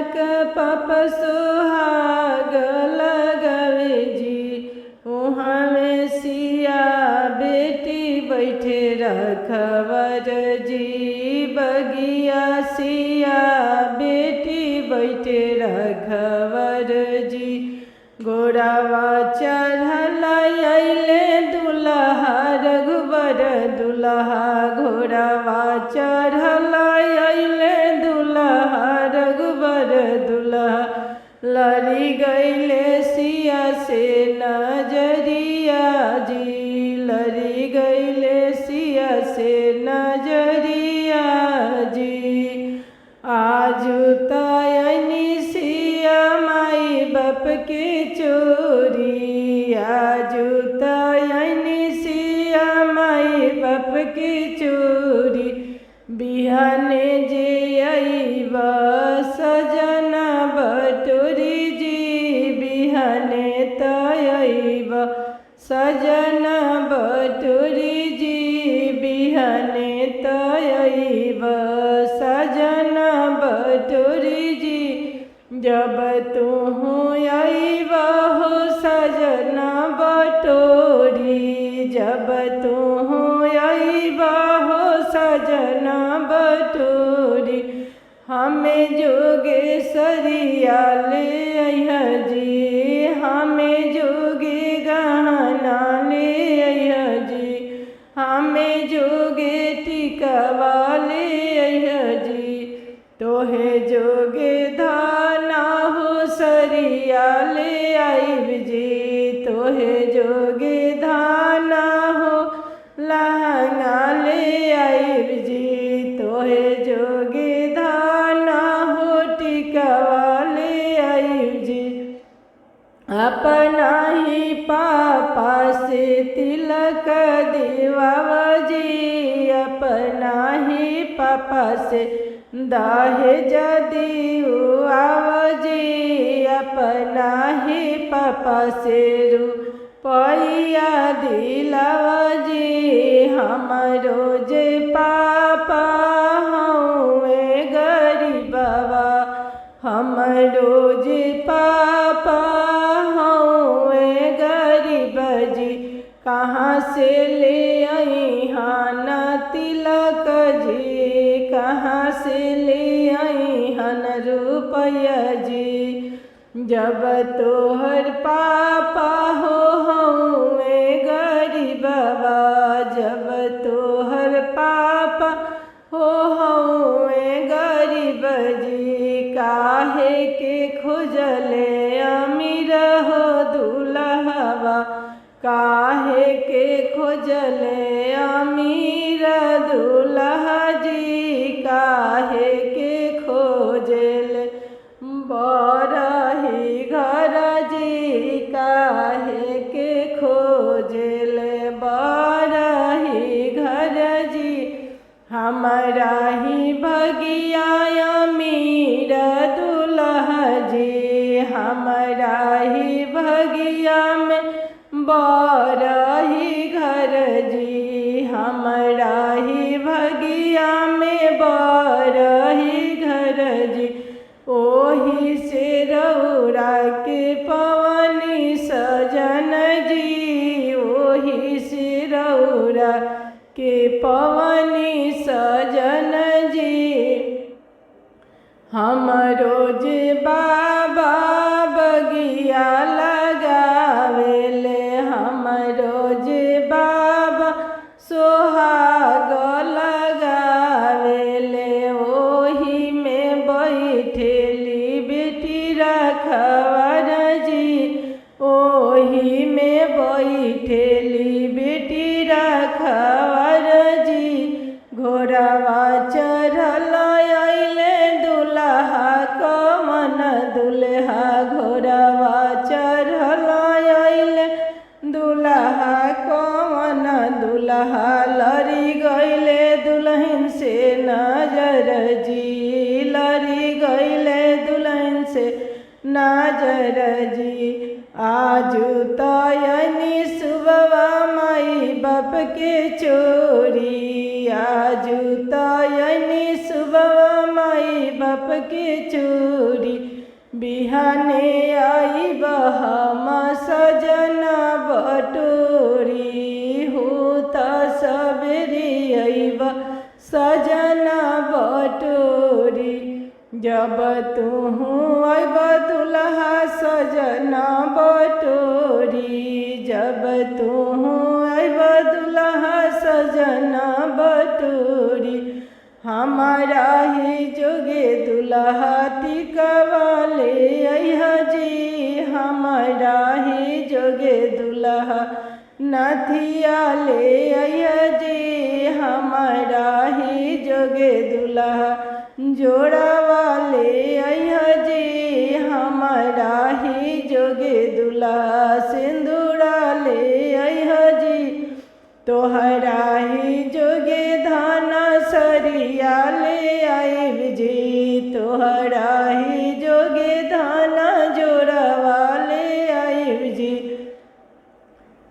पाप सुहाग लगावे जी। वहाँ में सिया बेटी बैठे रखवर जी। बगिया सिया बेटी बैठे रखवर जी। घोड़ावा चढ़ल अइले दुल्हा रघुबर दुल्हा। घोड़ावा चढ़ल अइले दुल्हा रघुबर दुल्हा। लड़ी गइले सिया से नजरिया जी। लड़ी गइले सिया से नजरिया जी। आजू तयनी सिया माई बाप के चोरी। आजू तयनी सिया माई बाप के चोरी। बिहाने जे अइब सजना बटोरी जी। बिहाने तइब सजना बटोरी जी। बिहाने तइब सजना बटोरी जी। जब तुहू अइब हो सजना बटोरी। जब तुहू अइब हो सजना बटोरी। हमें जोगेश्वरिया ले अइह जी। हमें जोगे गहना ले अइह जी। हमें जोगे टिकवा ले अइह जी। तोहे जोगे धाना हो सरिया ले आइब जी। तोहे जोगे धाना हो लहंगा ले आइब जी। तोहे जोगे धाना हो टिकवा ले आइब जी। अपना ही पापा से तिलक दिवावा जी। अपना ही पापा से दहेज दिवावा जी। अपना ही पापा से रुपया दिलावा जी। हमरो जे पापा हउए गरीबवा। हमरो जे पापा हउए गरीब जी। कहाँ से ले अइहन तिलक जी। कहाँ से ले अइहन रुपया जी। जब तोहर पापा हो हउए गरीबवा। जब तोहर पापा हो हउए गरीब जी। काहे के खोजले अमीर हो दुल्हवा। काहे के खोजले अमीर दुल्हा जी। काहे के खोजले बरही घर जी। काहे के खोजले बरही घर जी। हमारा ही भगिया अमीर दुल्हा जी। हमारा ही भगिया में बरही घर जी। हमारा ही भगिया में बरही घर जी। ओही से रउरा के पवनी सजन जी। ओही से रउरा के पवनी सजन जी। हमरो जे बाबा बगिया लगावेले। हमरो जे बाबा सोहाग लगावेले। ओही में बैठेली बेटी रखवर जी। ओही में बैठेली बेटी रखवर जी। घोड़ावा चढ़ल अइले दुल्हा कवन दुल्हा। घोड़ावा चढ़ल अइले दुल्हा कवन दुल्हा। लड़ी गइले दुल्हन से नजर जी। लड़ी गइले दुल्हन से नजर जी। आजू तयनी सुबवा माई बाप के चोरी। आजू तयनी सुबवा माई बाप के चोरी। बिहाने आइब हम सजना बटोरी हो त सबेरे आइब सजना बटोरी। जब तुहू आइब दुल्हा सजना बटोरी। जब तुहू आइब दुल्हा सजना बटोरी। हमारा ही जोगे दुल्हा टिकवा ले अइहा जी। हमारा ही जोगे दुल्हा नथिया ले अइहा जी। हमारा ही जोगे दुल्हा जोड़वा ले अइहा जी। हमारा ही जोगे दुल्हा सिंदूरा ले अइहा जी। तोहरा ही जोगे धाना सरिया ले आइब जी। तोहरा ही जोगे धाना जोड़वा ले आइब जी।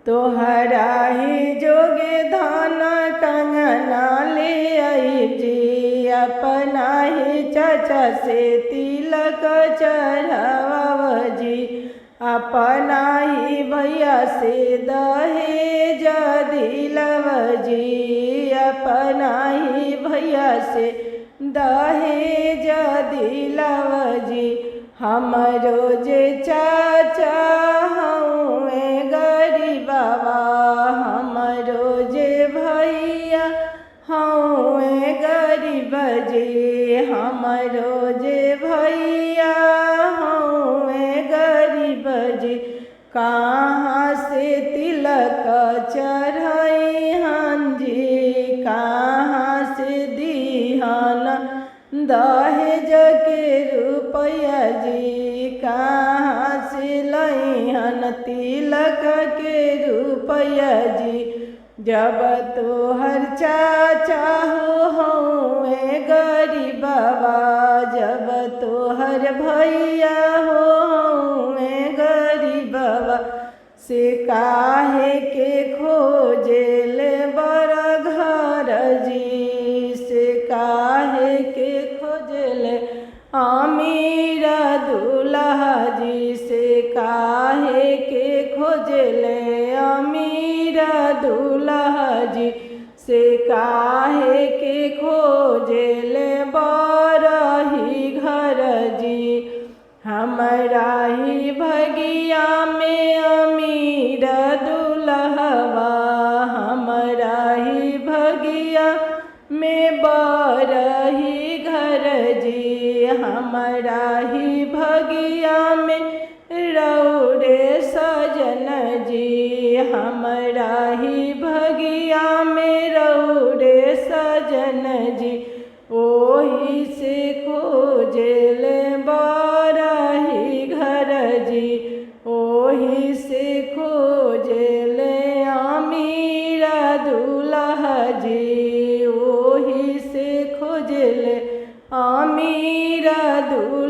तोहरा ही जोगे धाना कंगना ले आइब जी। अपना ही चाचा से तिलक चढ़ावा जी। अपना ही भैया से दहेज दिलव जी। अपना ही भैया से दहेज दिलव जी। हमरो जे चाचा हउए गरीबवा। हमरो जे भैया हउए गरीब जी। हमरो जे भैया हउए गरीब जी। कहाँ से तिलक चढ़ाई हन जी। कहाँ से दीहन दहेज के रुपया जी। कहाँ से लइहन तिलक के रुपया जी। जब तोहर चाचा हउए गरीबवा। जब तोहर भैया हउए गरीबवा। से काहे के खोजेले बड़ घर जी। से काहे के खोजेले अमीर दुल्हा जी। से काहे के खोजेले अमीर दुल्हा जी। से काहे के खोजेले बड़ही घर जी। हमरा ही भगिया में अमीर दुल्हवा। हमरा ही भगिया में बड़ही घर जी। हमरा ही भगिया में रौरे सजन जी। हमरा ही भगिया में रौरे सजन जी। ओही से खोजेले बड़ही घर जी। ओही से खोजेले अमीर दुल्हा जी। ओही से खोजेले अमीर दुल्हा।